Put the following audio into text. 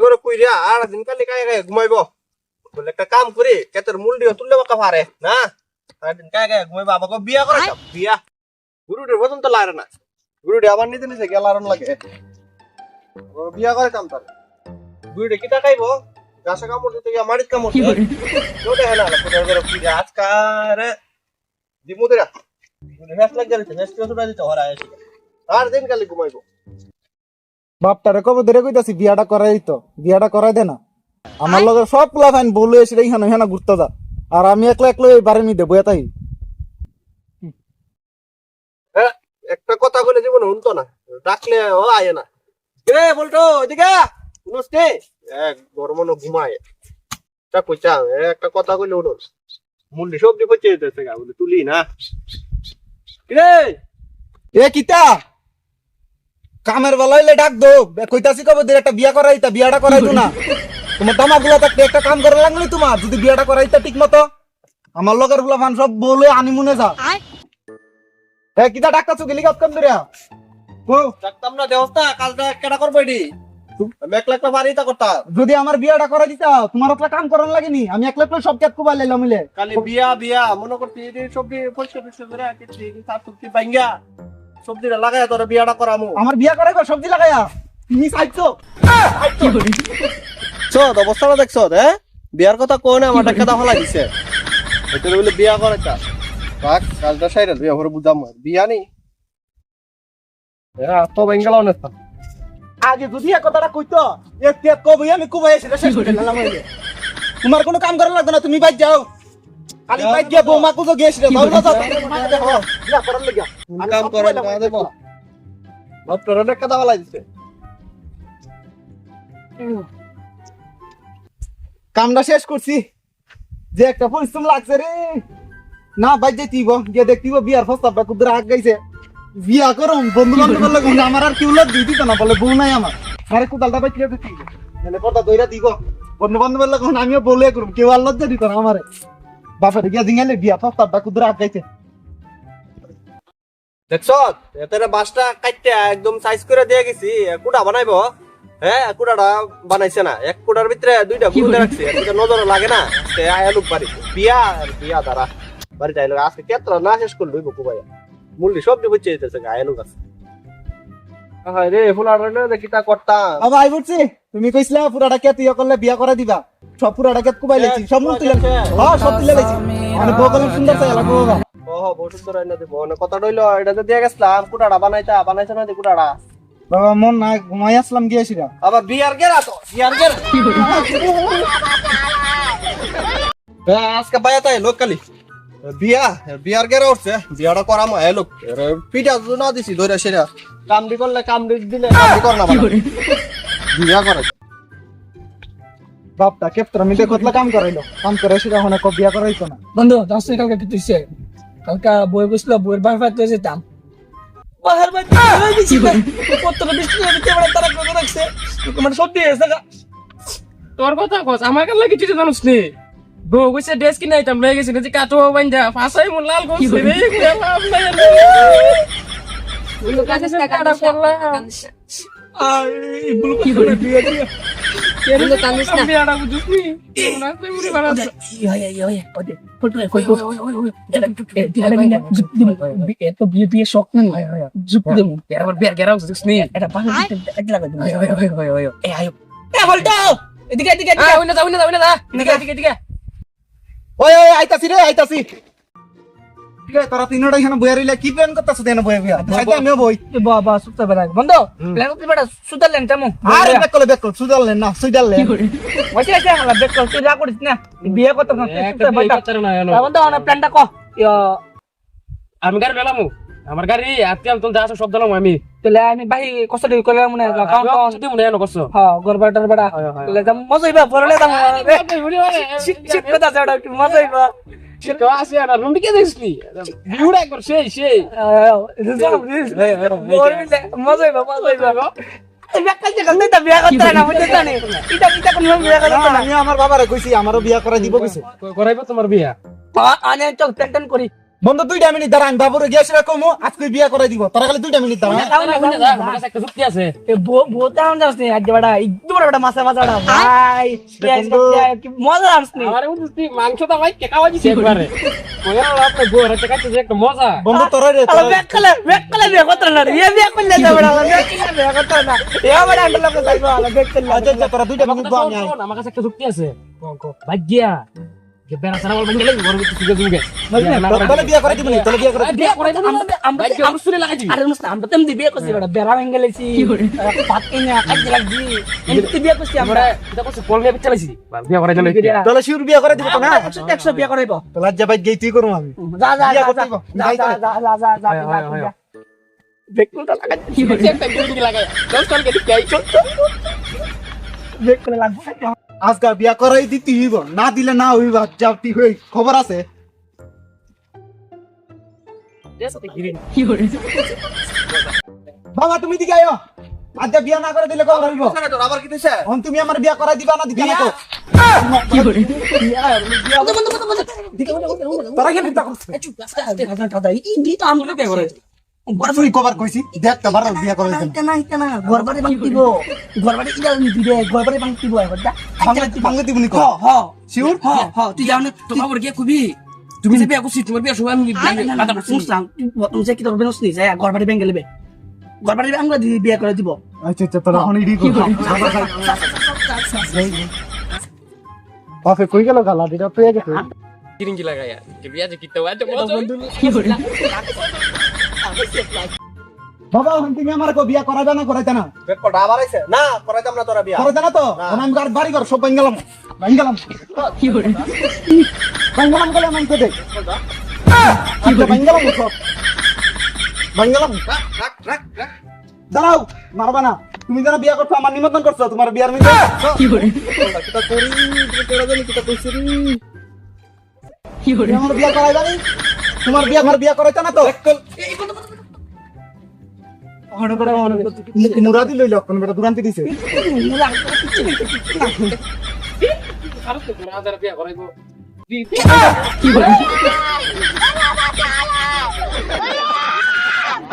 করে কইরা আর দিন কালি কায় গায়ে ঘুমাইব বলে একটা কাম করি কেতের মূল দিয়ে তুললে বাকা পারে না আর দিন কায় গায়ে ঘুমাইব আমাকে বিয়া করে বিয়া গুরুদের বদন তো লাগে না গুরুডে আবার নিতে নিছে গেলারন লাগে বিয়া করে কাম তার গুরুডে কিটা খাইবো গাছে কামড় দিতে গিয়া মারিত কামড় কেউ দেখে না কোথাও করে কি আজকার দিমুদেরা হেস লাগ গেছে হেস কেউ ছুটা দিতে হরা এসে আর দিন কালি ঘুমাইবো বাপটারে কবে ধরে কইতাছি বিয়াটা করাই তো বিয়াটা করাই দে না আমার লগে সব পোলা ফাইন বলে এসে এইখানে হেনা ঘুরতে যা আর আমি একলা একলা এই বারে নিতে বইয়া তাই একটা কথা বলে জীবন শুনতো না ডাকলে ও আয় না রে বলতো এদিকে নমস্তে এক গরমন ঘুমায় তা কইছা একটা কথা কইলে উঠোস মুন্ডি সবজি পচে যেতেছে গা বলে তুলি না রে এ কিতা কামের বেলাইলে ডাক দো কইতাছি কবে ধরে একটা বিয়া করাই তা বিয়াটা করাই তো না তোমার দামাগুলা থাকতে একটা কাম করা লাগলি তোমার যদি বিয়াটা করাই তা ঠিক মতো আমার লগের গুলা ফান সব বলে আনি মনে যা এ কিতা ডাকতাছো গেলি কাজ কাম ধরিয়া কো ডাকতাম না দেহস্তা কাজটা কেডা করবে এডি আমি একলা একটা বাড়িটা করতাম যদি আমার বিয়াটা করাই দিতা তোমার একটা কাম করার লাগেনি আমি একলা একলা সব কাজ কুবা লাইলাম মিলে খালি বিয়া বিয়া মনে করছি এই সবজি পরিষ্কার পরিষ্কার করে কিছু শাক সবজি বাইঙ্গা সবজিটা লাগায় তোর বিয়াটা করামু আমার বিয়া করাইবা সবজি লাগাইয়া তুমি চাইছো চোদ অবস্থাটা দেখছো হ্যাঁ বিয়ার কথা কো না আমার টাকা দাফা লাগিছে এটা বলে বিয়া করাইতা রাখ কাজটা সাইরা বিয়া করে বুঝাম বিয়া নি তো বেঙ্গলাও না আগে যদি এক কথাটা কইতো এক টেপ কবই আমি কুবাই সেটা শেষ করে দিলাম হইলে তোমার কোনো কাম করা লাগবে না তুমি বাইক যাও খালি বাইক গিয়ে বৌমা কুজো গেছিস রে যাও না যাও বিয়া করার লাগা কাম করে না দেব ডক্টর টাকা দাফা লাগিছে কামটা শেষ করছি যে একটা পরিশ্রম লাগছে রে না বাইক যাইতিব গিয়ে দেখতিব বিয়ার প্রস্তাবটা কুদরে আগ গাইছে বিয়া করম বন্ধু বান্ধব লাগে আমার আর কেউ লোক দিতি না বলে বউ নাই আমার আরে কোদালটা বাইক দিয়ে দিতি মানে পর্দা দইরা দিব বন্ধু বান্ধব লাগে আমিও বলে করব কেউ আর লজ্জা দিত না আমারে বাপের গিয়া জিঙ্গালে বিয়া প্রস্তাবটা কুদরে আগ গাইছে দেখছো এতেরে বাসটা কাটতে একদম সাইজ করে দিয়ে গেছি কুড়া বানাইবো হ্যাঁ কুড়াটা বানাইছে না এক কুড়ার ভিতরে দুইটা গুঁড়ে রাখছে এটা নজর লাগে না সে আয়ালুক বাড়ি বিয়া আর বিয়া দ্বারা বাড়ি যাইলো আজকে কেতরা না শেষ করলো বকু ভাইয়া মূল্য সবজি বুঝছে যেতেছে আয়ালুক আছে হায় রে ফুলার রইলো দেখি তা করতাম বাবা আই বলছি তুমি কইছিলা পুরাটা কে তুই করলে বিয়া করে দিবা সব পুরাটা কে কুবাই লাইছি সব মূল তুলে হ্যাঁ সব তুলে লাইছি মানে বগল সুন্দর চাই লাগবো বাবা ওহো বহু সুন্দর আইনা দেব মানে কথা রইলো এটা তো দিয়ে গেছলাম কুড়াটা বানাইছে না কুড়াটা বাবা মন না ঘুমাই আসলাম গিয়েছিরা আবার বিয়ার গেরা তো বিয়ার গেরা আজকে বাইয়া তাই লোকালি বিয়ার গেরা উঠছে বিয়াটা করাম এ লোক পিঠা তো না দিছি ধরে সেরা কামড়ি করলে কামড়ি দিলে কামড়ি কর না বিয়া করে বাপটা কেপ্তরা মিলে কতলা কাম করাইলো কাম করে সেটা হনে কব বিয়া করাইতো না বন্ধু জানস কালকে কি তুইছে কালকে বই বসলো বইয়ের বাই ফাইতে যেতাম বাহার বাই হয়ে গেছি কতটা বৃষ্টি হবে কেমন তারা করে রাখছে মানে সত্যি এসে তোর কথা কস আমার কাছে লাগি কিছু জানোস নি বউ কইছে ড্রেস কিনে আইতাম লয়ে গেছি যে কাটো বাইন্দা ফাসাই মন লাল করছে রে বন্ধু কাছে টাকাটা করলাম আই বুলু কি করে দিয়ে দিয়ে বন্ধু কান্দিস না বিয়াটা বুঝুসনি না তুই মুড়ি বানাস ওই পদে ফটো কই এত বিয়ে শখ না জুপ দে এবার বিয়ার গেরাও বুঝুসনি এটা পানি এক লাগা দে এই আয়ো এ বলতো এদিকে এদিকে এদিকে ওই না যাও এদিকে ওই আইতাছি রে আইতাছি ঠিক আছে তোরা তিনটা এখানে বইয়া রইলা কি প্ল্যান করতেছ দেন বইয়া বিয়া সাইতে আমিও বই বাবা সুতা বেলা বন্ধ প্ল্যান করতে বেটা সুদারল্যান্ড তেমন আরে বেকল সুইজারল্যান্ড না সুইজারল্যান্ড ওইটা আছে হালা বেকল তুই যা করিস না বিয়ে কত না বন্ধ অনেক প্ল্যানটা কো আমি গাড়ি পেলামু আমার গাড়ি আজকে তুমি যা সব দিলাম আমি তাহলে আমি ভাই কষ্ট দিয়ে করলে মনে কাউন্ট ছুটি মনে হয় করছো হ্যাঁ গরবাটার বেটা তাহলে দাম মজা হইবা পড়লে দাম শীত কথা যাওয়া একটু মজা হইবা তো আসে না রুম কে দেখছনি ভিউটা একবার সেই মজা হইবা বিয়া করতে না বুঝতে জানি এটা কোন বিয়া করতে না আমি আমার বাবারে কইছি আমারও বিয়া করাই দিব কইছে করাইবো তোমার বিয়া আনে চল টেনশন করি বন্ধু 2 মিনিট দাঁড়া আমি বাবুরে গিয়েছিলা কমু আজকে বিয়া করাই দিব তোরা খালি 2 মিনিট দাঁড়া আমার কাছে একটা যুক্তি আছে বোতা আম যাস নি আজ বড়া একদম আমার ওটা মাছে মাছাটা ভাই পেঁয়াজ কাটতে কি মজা আসছে আমারে বুঝতি মাংসটা ভাই কে খাওয়া দিছে একবারে ওরা আপনি বউর হাতে কাটতে যে একটা মজা বন্ধু তোরা রে আলা বেকলে বিয়ে করতে না রে বিয়ে করলে যাবে না বেকলে বিয়ে করতে না এ বড় আন্ডার লোক যাইবো আলা বেকলে আচ্ছা তোরা দুইটা মিনিট বল আমি আমার কাছে একটা যুক্তি আছে ভাগ্যা যে বেনা সারা বল বাঙ্গলে ঘর ভিতরে সুযোগ দিবে তোরা বিয়া করে দিবনি তোরা বিয়া করে বিয়ে করে আমরা ভাগ্য আমার শুনে লাগাইছি আরে মুস্তা আমরা তেম দি বিয়ে করছি বড় বেড়া ভেঙ্গেলেছি ভাত কিনে কাজে লাগছি এমনি বিয়ে করছি আমরা এটা কত কল নিয়ে চালাইছি বিয়ে করে জানো তোরা শিউর বিয়া করে দিব তো না 100 বিয়ে করাইবো তোরা যা ভাই গেই তুই করুম আমি যা যা বিয়ে যা করতে হইবো। যাই তাহলে। যা বেকলটা লাগাই একটা বিউটি লাগাই 10 টাকা দিয়ে আই চল বেকলে লাগবে আজকা বিয়া করাই দিতে হইব না দিলে না হইব যাও তুই হই খবর আছে বাবা তুমি দিকে আয়ো আজ বিয়া না করে দিলে খবর হইব তোর আবার কি দিছে এখন তুমি আমার বিয়া করাই দিবা না দিবা না তো তোরা কেন চিন্তা করছিস তুই কবার কইছি দেখ তো বার বিয়া করে দিন বাংলা দিবনি কো শিওর তুই যাও না তোমার বড় গিয়ে খুবই তুমি যে বিয়ে করছিস তোমার বিয়ে সময় আমি কথা বলছি ঘরবাড়ি ভেঙে গেলে ঘরবাড়ি আমরা বিয়ে করে দিব আচ্ছা আচ্ছা তোরা এখন ইডি কর ওকে কই গেল গালা দিটা পেয়ে গেছে কিরিঙ্গি লাগাই যে বিয়ে যে কিতে হয় তো মজা বাবা এখন তুমি আমার কো বিয়া করাবে না করাইতে না বেকটা আবার আইছে না করাইতাম না তোরা বিয়া করাইতে না তো এখন আমি বাড়ি ঘর সব ভাঙ্গালাম ভাঙ্গালাম গেলে আমি তো দেখ ভাঙ্গালাম সব ভাঙ্গালাম রাখ রাখ রাখ দাঁড়াও মারবা না তুমি যেন বিয়া করছো আমার নিমন্ত্রণ করছো তোমার বিয়ার মধ্যে কিটা করি তোরা জানি কিটা কইছিস তুমি আমার বিয়া করাইবা নি তোমার বিয়া আমার বিয়া করাইতে না তো মুরাদি লইল কোন বেটা দুরান্তি দিছে আর তো তোরা আদার বিয়ে করাইবো কি বলে